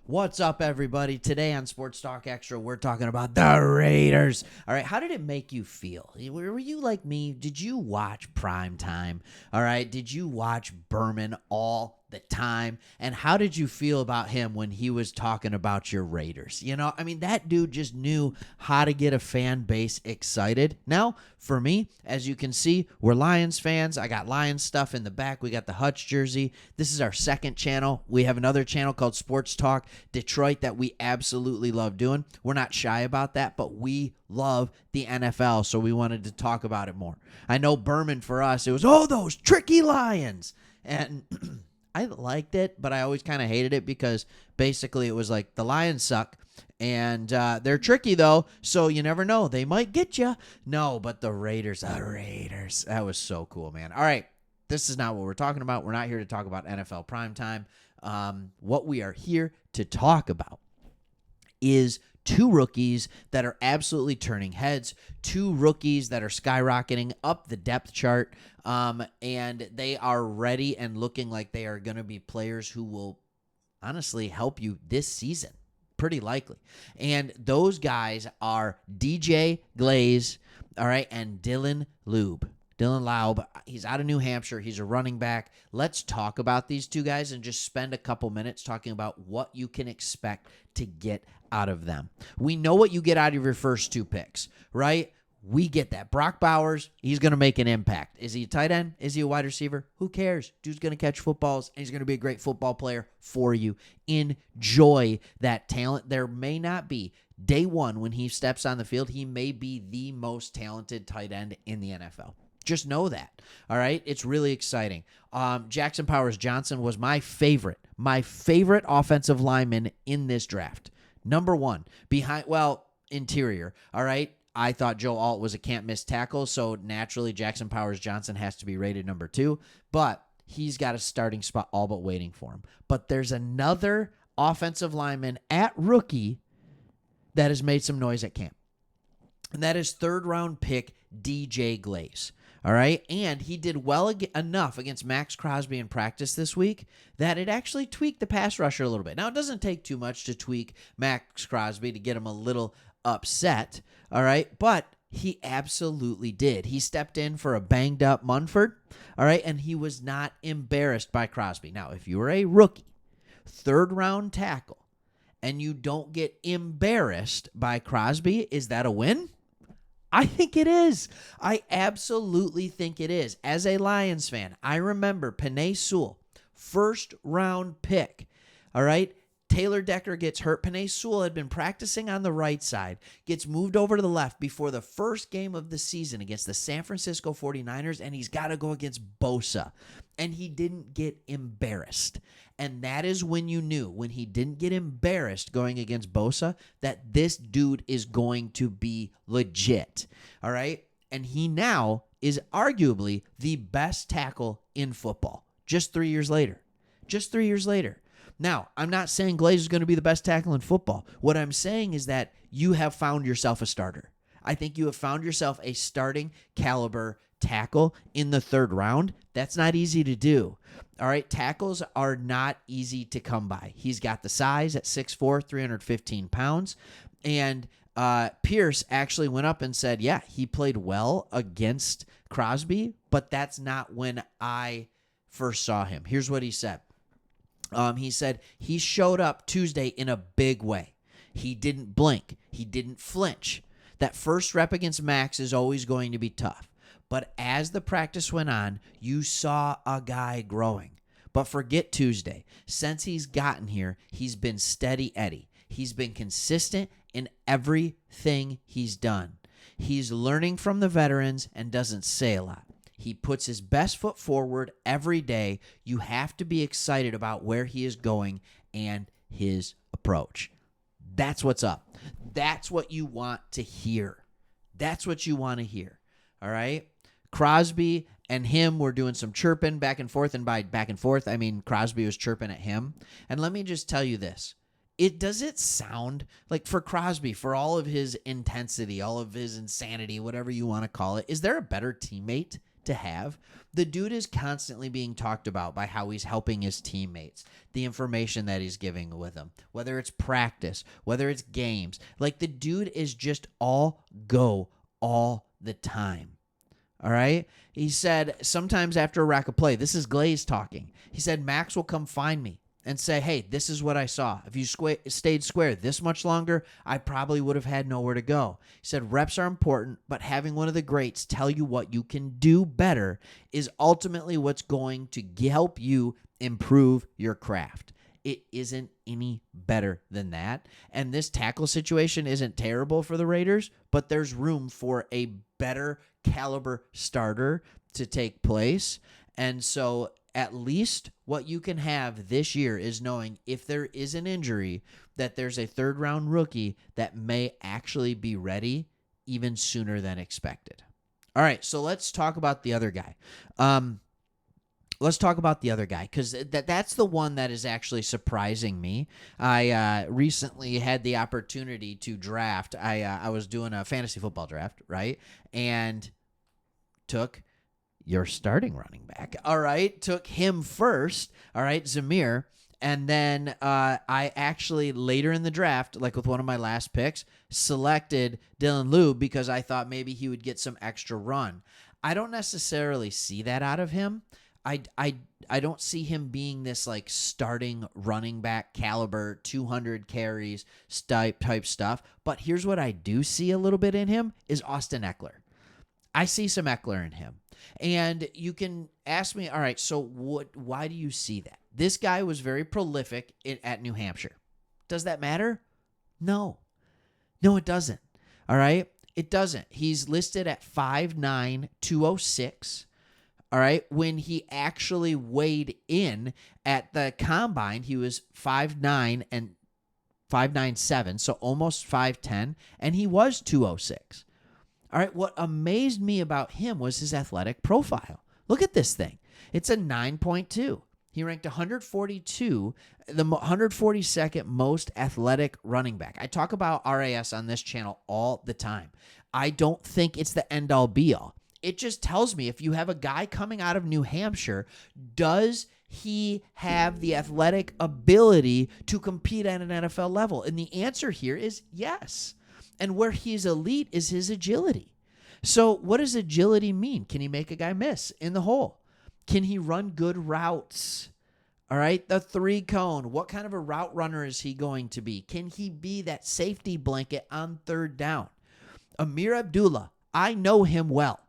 What's up, everybody? Today on Sports Talk Extra, we're talking about the Raiders. All right, how did it make you feel? Were you like me? Did you watch Prime Time? All right, did you watch Berman all the time? And how did you feel about him when he was talking about your Raiders? You know, I mean, that dude just knew how to get a fan base excited. Now, for me, as you can see, we're Lions fans. I got Lions stuff in the back. We got the Hutch jersey. This is our second channel. We have another channel called Sports Talk Detroit that we absolutely love doing. We're not shy about that, but we love the NFL, so we wanted to talk about it more. I know Berman, for us, it was, those tricky Lions. And I liked it, but I always kind of hated it because basically it was like the Lions suck. And they're tricky, though, so you never know. They might get you. No, but the Raiders. That was so cool, man. All right, this is not what we're talking about. We're not here to talk about NFL primetime. What we are here to talk about is two rookies that are absolutely turning heads, two rookies that are skyrocketing up the depth chart, and they are ready and looking like they are going to be players who will honestly help you this season. Pretty likely. And those guys are DJ Glaze, all right, and Dylan Laube. Dylan Laube, he's out of New Hampshire. He's a running back. Let's talk about these two guys and just spend a couple minutes talking about what you can expect to get out of them. We know what you get out of your first two picks, right? We get that. Brock Bowers, he's going to make an impact. Is he a tight end? Is he a wide receiver? Who cares? Dude's going to catch footballs, and he's going to be a great football player for you. Enjoy that talent. There may not be. Day one, when he steps on the field, he may be the most talented tight end in the NFL. Just know that, all right? It's really exciting. Jackson Powers-Johnson was my favorite offensive lineman in this draft. Number one, interior, all right? I thought Joe Alt was a can't-miss tackle, so naturally Jackson Powers-Johnson has to be rated number 2, but he's got a starting spot all but waiting for him. But there's another offensive lineman at rookie that has made some noise at camp, and that is third-round pick DJ Glaze. All right, and he did well enough against Max Crosby in practice this week that it actually tweaked the pass rusher a little bit. Now, it doesn't take too much to tweak Max Crosby to get him a little upset, all right, but he absolutely did. He stepped in for a banged-up Munford, all right, and he was not embarrassed by Crosby. Now, if you were a rookie, third-round tackle, and you don't get embarrassed by Crosby, is that a win? I think it is. I absolutely think it is. As a Lions fan, I remember Penei Sewell, first-round pick. All right? Taylor Decker gets hurt. Penei Sewell had been practicing on the right side, gets moved over to the left before the first game of the season against the San Francisco 49ers, and he's got to go against Bosa. And he didn't get embarrassed. And that is when you knew, when he didn't get embarrassed going against Bosa, that this dude is going to be legit. All right? And he now is arguably the best tackle in football. Just 3 years later. Now, I'm not saying Glaze is going to be the best tackle in football. What I'm saying is that you have found yourself a starter. I think you have found yourself a starting caliber tackle in the third round. That's not easy to do. All right, tackles are not easy to come by. He's got the size at 6'4", 315 pounds. And Pierce actually went up and said, yeah, he played well against Crosby, but that's not when I first saw him. Here's what he said. He said he showed up Tuesday in a big way. He didn't blink. He didn't flinch. That first rep against Max is always going to be tough. But as the practice went on, you saw a guy growing. But forget Tuesday. Since he's gotten here, he's been steady Eddie. He's been consistent in everything he's done. He's learning from the veterans and doesn't say a lot. He puts his best foot forward every day. You have to be excited about where he is going and his approach. That's what's up. That's what you want to hear. All right? Crosby and him were doing some chirping back and forth, and by back and forth, I mean Crosby was chirping at him. And let me just tell you this. Does it sound like, for Crosby, for all of his intensity, all of his insanity, whatever you want to call it, is there a better teammate to have. The dude is constantly being talked about by how he's helping his teammates, the information that he's giving with them, whether it's practice, whether it's games. Like, the dude is just all go all the time. All right? He said sometimes after a rack of play, this is Glaze talking. He said, Max will come find me and say, hey, this is what I saw. If you stayed square this much longer, I probably would have had nowhere to go. He said, reps are important, but having one of the greats tell you what you can do better is ultimately what's going to help you improve your craft. It isn't any better than that. And this tackle situation isn't terrible for the Raiders, but there's room for a better caliber starter to take place. And so at least what you can have this year is knowing if there is an injury, that there's a third-round rookie that may actually be ready even sooner than expected. All right, so let's talk about the other guy. Because that's the one that is actually surprising me. I recently had the opportunity to draft. I was doing a fantasy football draft, right? And took your starting running back, all right? Took him first, all right, Zamir. And then I actually, later in the draft, like with one of my last picks, selected Dylan Laube because I thought maybe he would get some extra run. I don't necessarily see that out of him. I don't see him being this like starting running back caliber, 200 carries type stuff. But here's what I do see a little bit in him is Austin Eckler. I see some Eckler in him. And you can ask me, all right, so why do you see that? This guy was very prolific at New Hampshire. Does that matter? No. No, it doesn't. All right? It doesn't. He's listed at 5'9", 206. All right? When he actually weighed in at the combine, he was 5'9" and 5'9", so almost 5'10", and he was 206. All right, what amazed me about him was his athletic profile. Look at this thing. It's a 9.2. He ranked 142, the 142nd most athletic running back. I talk about RAS on this channel all the time. I don't think it's the end-all be-all. It just tells me if you have a guy coming out of New Hampshire, does he have the athletic ability to compete at an NFL level? And the answer here is yes. And where he's elite is his agility. So what does agility mean? Can he make a guy miss in the hole? Can he run good routes? All right, the 3-cone. What kind of a route runner is he going to be? Can he be that safety blanket on third down? Amir Abdullah, I know him well.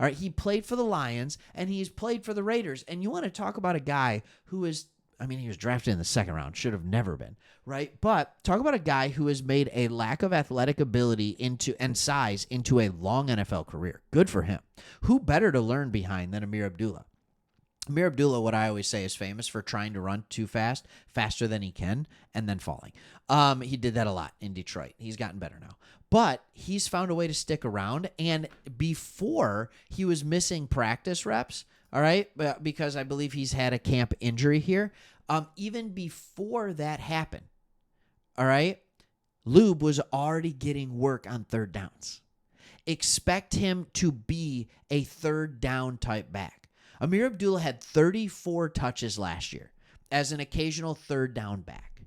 All right, he played for the Lions, and he's played for the Raiders. And you want to talk about a guy who is, he was drafted in the second round. Should have never been, right? But talk about a guy who has made a lack of athletic ability and size into a long NFL career. Good for him. Who better to learn behind than Amir Abdullah? Amir Abdullah, what I always say, is famous for trying to run too fast, faster than he can, and then falling. He did that a lot in Detroit. He's gotten better now. But he's found a way to stick around, and before he was missing practice reps, all right, because I believe he's had a camp injury here. Even before that happened, all right, Laube was already getting work on third downs. Expect him to be a third down type back. Amir Abdullah had 34 touches last year as an occasional third down back.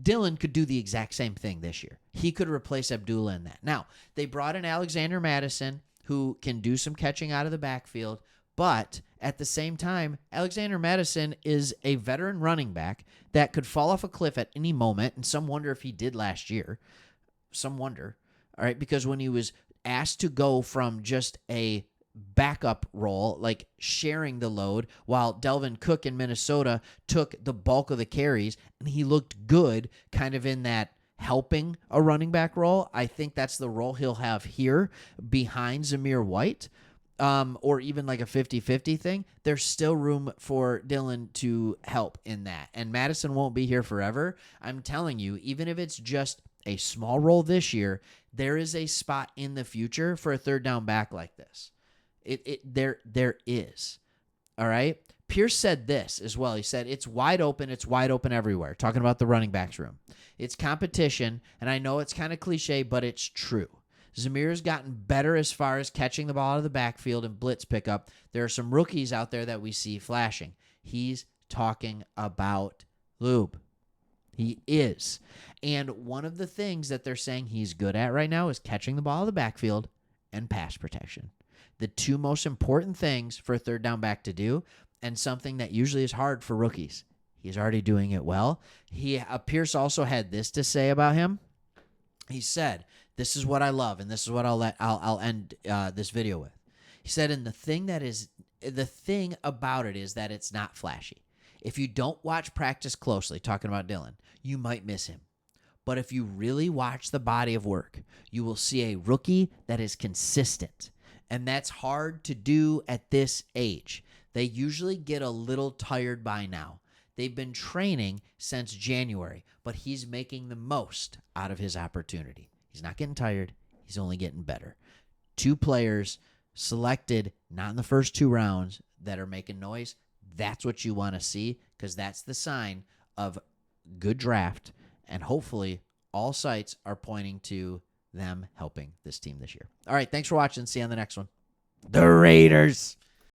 Dylan could do the exact same thing this year. He could replace Abdullah in that. Now, they brought in Alexander Mattison, who can do some catching out of the backfield, but at the same time, Alexander Mattison is a veteran running back that could fall off a cliff at any moment, and some wonder if he did last year. Some wonder, all right, because when he was asked to go from just a backup role, like sharing the load, while Delvin Cook in Minnesota took the bulk of the carries, and he looked good kind of in that helping a running back role. I think that's the role he'll have here behind Zamir White, or even like a 50-50 thing. There's still room for Dylan to help in that. And Madison won't be here forever. I'm telling you, even if it's just a small role this year, there is a spot in the future for a third down back like this. There is. All right. Pierce said this as well. He said, it's wide open everywhere. Talking about the running backs room. It's competition, and I know it's kind of cliche, but it's true. Zamir's gotten better as far as catching the ball out of the backfield and blitz pickup. There are some rookies out there that we see flashing. He's talking about Laube. He is. And one of the things that they're saying he's good at right now is catching the ball out of the backfield and pass protection. The two most important things for a third down back to do, and something that usually is hard for rookies. He's already doing it well. Pierce also had this to say about him. He said, "This is what I love, and this is what I'll end this video with." He said, "And the thing about it is that it's not flashy. If you don't watch practice closely, talking about Dylan, you might miss him. But if you really watch the body of work, you will see a rookie that is consistent. And that's hard to do at this age. They usually get a little tired by now. They've been training since January, but he's making the most out of his opportunity. He's not getting tired. He's only getting better." Two players selected, not in the first 2 rounds, that are making noise. That's what you want to see, because that's the sign of good draft, and hopefully all sites are pointing to them helping this team this year. All right, thanks for watching. See you on the next one. The Raiders.